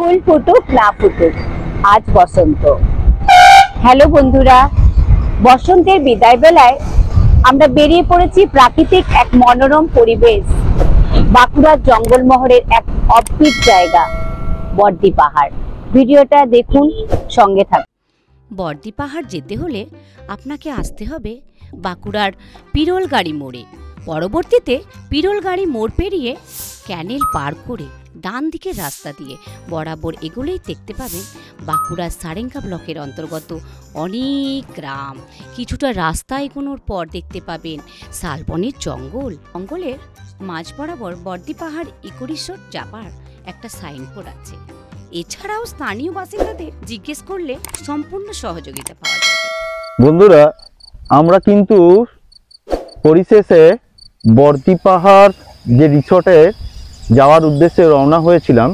ফুল ফুটুক না ফুটুক, আজ বসন্ত। হ্যালো বন্ধুরা, বসন্তের বিদায় বেলায় আমরা বেরিয়ে পড়েছি প্রাকৃতিক এক মনোরম পরিবেশ, বাঁকুড়ার জঙ্গলমহলের এক অদ্ভুত জায়গা বর্দি পাহাড়। ভিডিওটা দেখুন, সঙ্গে থাকুন। বর্দি পাহাড় যেতে হলে আপনাকে আসতে হবে বাঁকুড়ার পিরোলগাড়ি মোড়ে। পরবর্তীতে পিরোলগাড়ি মোড় পেরিয়ে ক্যানেল পার করে ডান দিকের রাস্তা দিয়ে বরাবর এগুলোই দেখতে পাবেন বাঁকুড়ার সারেঙ্গা ব্লকের অন্তর্গত অনেক গ্রাম। কিছুটা রাস্তা এগোনোর পর দেখতে পাবেন শালবনের জঙ্গল। জঙ্গলের মাঝ বরাবর বর্দি পাহাড় ইকো রিসোর্ট যাবার একটা সাইনবোর্ড আছে। এছাড়াও স্থানীয় বাসিন্দাদের জিজ্ঞেস করলে সম্পূর্ণ সহযোগিতা পাওয়া যাবে। বন্ধুরা, আমরা কিন্তু পরিশেষে বর্দি পাহাড় যে রিসোর্টে যাওয়ার উদ্দেশ্যে রওনা হয়েছিলাম,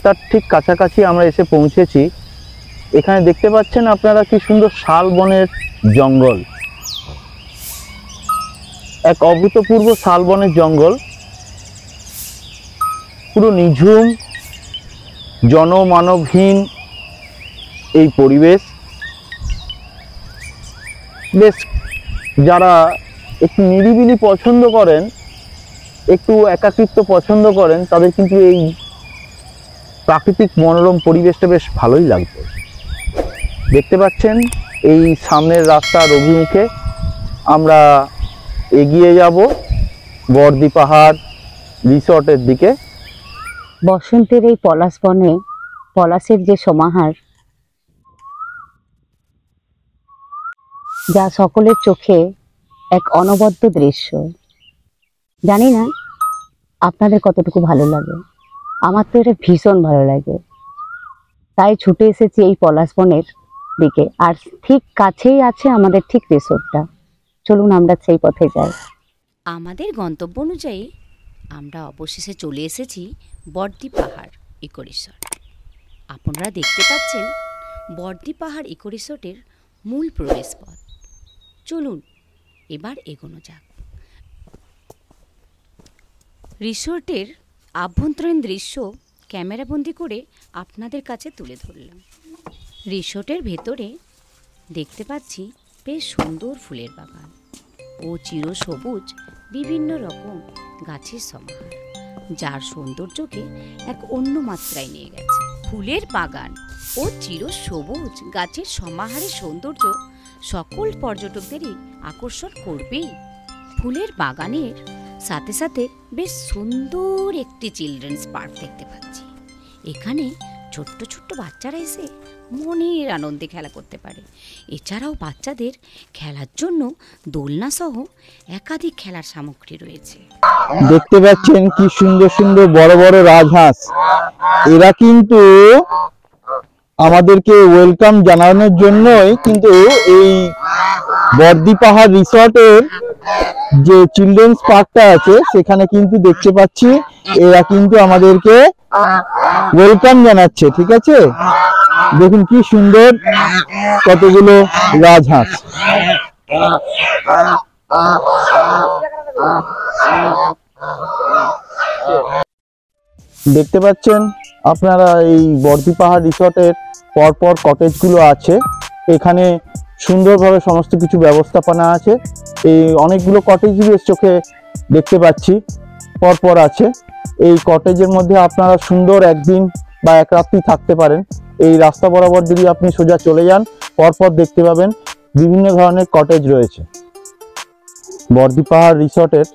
তার ঠিক কাছাকাছি আমরা এসে পৌঁছেছি। এখানে দেখতে পাচ্ছেন আপনারা কি সুন্দর শাল বনের জঙ্গল, এক অভূতপূর্ব শাল বনের জঙ্গল, পুরো নিঝুম জনমানবহীন এই পরিবেশ। বেশ যারা একটু নিরিবিলি পছন্দ করেন, একটু একাকিত্ব পছন্দ করেন, তাদের কিন্তু এই প্রাকৃতিক মনোরম পরিবেশটা বেশ ভালোই লাগবে। দেখতে পাচ্ছেন এই সামনের রাস্তার অভিমুখে আমরা এগিয়ে যাব বর্দি পাহাড় রিসর্টের দিকে। বসন্তের এই পলাশ বনে পলাশের যে সমাহার, যা সকলের চোখে এক অনবদ্য দৃশ্য। জানি না আপনাদের কতটুকু ভালো লাগে, আমার তো এটা ভীষণ ভালো লাগে। তাই ছুটে এসেছি এই পলাশ বনের দিকে, আর ঠিক কাছেই আছে আমাদের ঠিক রিসোর্টটা। চলুন আমরা সেই পথে যাই। আমাদের গন্তব্য অনুযায়ী আমরা অবশেষে চলে এসেছি বর্দি পাহাড় ইকো রিসোর্ট। আপনারা দেখতে পাচ্ছেন বর্দি পাহাড় ইকো রিসোর্টের মূল প্রবেশ পথ। চলুন এবার এগোনো যাক। রিসোর্টের আভ্যন্তরীণ দৃশ্য ক্যামেরাবন্দি করে আপনাদের কাছে তুলে ধরলাম। রিসোর্টের ভেতরে দেখতে পাচ্ছি বেশ সুন্দর ফুলের বাগান ও চিরসবুজ বিভিন্ন রকম গাছের সমাহার, যার সৌন্দর্যকে এক অন্য মাত্রায় নিয়ে গেছে। ফুলের বাগান ও চিরসবুজ গাছের সমাহারের সৌন্দর্য সকল পর্যটকদেরই আকর্ষণ করবেই। ফুলের বাগানের সাথে সাথে বেশ সুন্দর একটি চিলড্রেন্স পার্ক দেখতে পাচ্ছি। এখানে ছোট্ট ছোট্ট বাচ্চারা এসে মনের আনন্দে খেলা করতে পারে। এছাড়াও বাচ্চাদের খেলার জন্য দোলনা সহ একাধিক খেলার সামগ্রী রয়েছে। দেখতে পাচ্ছেন কি সুন্দর সুন্দর বড় বড় রাজহাঁস। এরা কিন্তু আমাদেরকে ওয়েলকাম জানানোর জন্যই কিন্তু এই বর্দি পাহাড় রিসর্টের যে চিলড্রেন্স পার্কটা আছে সেখানে কিন্তু দেখতে পাচ্ছি এরা কিন্তু আমাদেরকে ওয়েলকাম জানাচ্ছে। ঠিক আছে, দেখুন কি সুন্দর কতগুলো রাজহাঁস। দেখতে পাচ্ছেন আপনারা এই বর্দি পাহাড় রিসর্টের পরপর কটেজগুলো আছে। এখানে সুন্দরভাবে সমস্ত কিছু ব্যবস্থাপনা আছে। এই অনেকগুলো কটেজই বেশ চোখে দেখতে পাচ্ছি পরপর আছে। এই কটেজের মধ্যে আপনারা সুন্দর একদিন বা এক রাত্রি থাকতে পারেন। এই রাস্তা বরাবর যদি আপনি সোজা চলে যান, পরপর দেখতে পাবেন বিভিন্ন ধরনের কটেজ রয়েছে। বর্দি পাহাড় রিসর্টের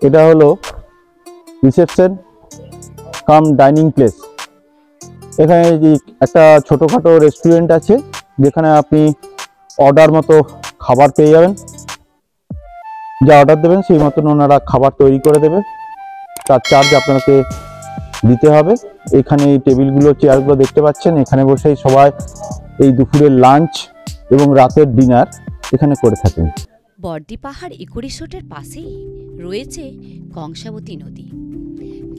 এটা হলো রিসেপশন কাম ডাইনিং প্লেস। এখানে একটা ছোটোখাটো রেস্টুরেন্ট আছে, যেখানে আপনি অর্ডার মতো খাবার পেয়ে যাবেন। যা অর্ডার দেবেন সেই মতন ওনারা খাবার তৈরি করে দেবে, তার চার্জ আপনাকে দিতে হবে। এখানে এই টেবিলগুলো, চেয়ারগুলো দেখতে পাচ্ছেন, এখানে বসেই সবাই এই দুপুরের লাঞ্চ এবং রাতের ডিনার এখানে করে থাকেন। বর্দি পাহাড় ইকো রিসোর্টের পাশেই রয়েছে কংসাবতী নদী,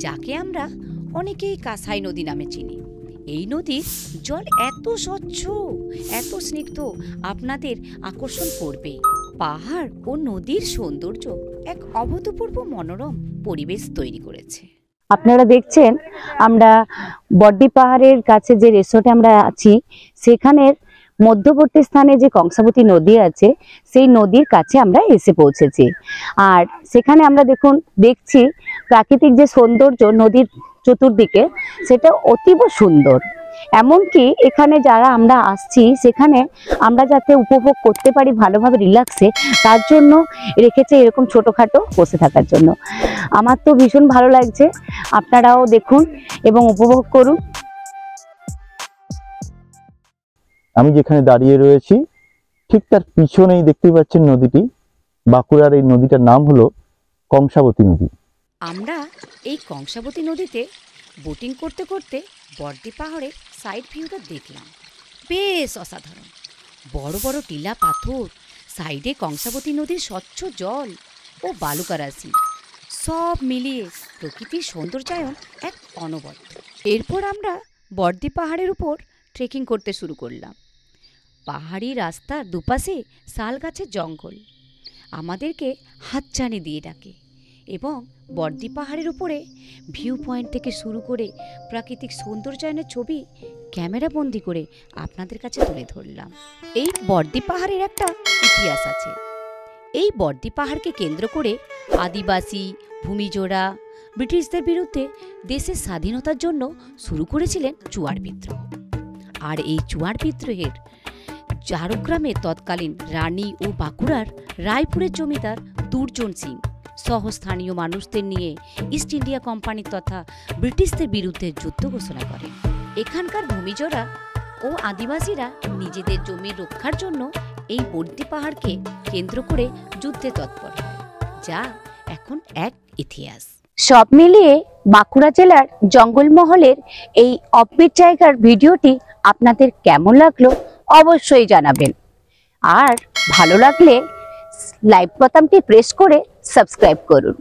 যাকে আমরা অনেকেই কাঁসাই নদী নামে চিনি। এই নদীর জল এত স্বচ্ছ, এত স্নিগ্ধ, আপনাদের আকর্ষণ করবে। পাহাড় ও নদীর সৌন্দর্য এক অভূতপূর্ব মনোরম পরিবেশ তৈরি করেছে। আপনারা দেখছেন আমরা বর্দি পাহাড়ের কাছে যে রিসোর্টে আমরা আছি সেখানের মধ্যবর্তী স্থানে যে কংসাবতী নদী আছে সেই নদীর কাছে আমরা এসে পৌঁছেছি। আর সেখানে আমরা দেখছি প্রাকৃতিক যে সৌন্দর্য নদীর চতুর্দিকে সেটা অতীব সুন্দর। এমনকি এখানে যারা আমরা আসছি সেখানে আমরা যাতে উপভোগ করতে পারি ভালোভাবে রিল্যাক্সে, তার জন্য রেখেছে এরকম ছোটোখাটো বসে থাকার জন্য। আমার তো ভীষণ ভালো লাগছে, আপনারাও দেখুন এবং উপভোগ করুন। আমি যেখানে দাঁড়িয়ে রয়েছি ঠিক তার পিছনেই দেখতে পাচ্ছেন নদীটি। বাঁকুড়ার এই নদীটার নাম হলো কংসাবতী নদী। আমরা এই কংসাবতী নদীতে বোটিং করতে করতে বর্দি পাহাড়ের সাইড ভিউটা দেখলাম। বেশ অসাধারণ, বড় বড় টিলা পাথর, সাইডে কংসাবতী নদীর স্বচ্ছ জল ও বালুকারাশি, সব মিলিয়ে প্রকৃতির সৌন্দর্যায়ন এক অনবদ্য। এরপর আমরা বর্দি পাহাড়ের উপর ট্রেকিং করতে শুরু করলাম। পাহাড়ি রাস্তার দুপাশে শাল গাছের জঙ্গল আমাদেরকে হাতছানি দিয়ে ডাকে এবং বর্দি পাহাড়ের উপরে ভিউ পয়েন্ট থেকে শুরু করে প্রাকৃতিক সৌন্দর্যায়নের ছবি ক্যামেরা বন্দি করে আপনাদের কাছে তুলে ধরলাম। এই বর্দি পাহাড়ের একটা ইতিহাস আছে। এই বর্দি পাহাড়কে কেন্দ্র করে আদিবাসী, ভূমিজোড়া ব্রিটিশদের বিরুদ্ধে দেশের স্বাধীনতার জন্য শুরু করেছিলেন চুয়ার বিদ্রোহ। আর এই চুয়ার বিদ্রোহের ঝাড়গ্রামের তৎকালীন রানী ও বাঁকুড়ার রায়পুরের জমিদার দুর্জন সিং সহ স্থানীয় মানুষদের নিয়ে ইস্ট ইন্ডিয়া কোম্পানি তথা ব্রিটিশদের বিরুদ্ধে যুদ্ধ ঘোষণা করেন। এখানকার ভূমিজোড়া ও আদিবাসীরা নিজেদের জমি রক্ষার জন্য এই বর্দি পাহাড়কে কেন্দ্র করে যুদ্ধে তৎপর হয়, যা এখন এক ইতিহাস। সব মিলিয়ে বাঁকুড়া জেলার জঙ্গলমহলের এই অফবিট জায়গার ভিডিওটি আপনাদের কেমন লাগলো অবশ্যই জানাবেন। আর ভালো লাগলে লাইক বাটনটি প্রেস করে সাবস্ক্রাইব করুন।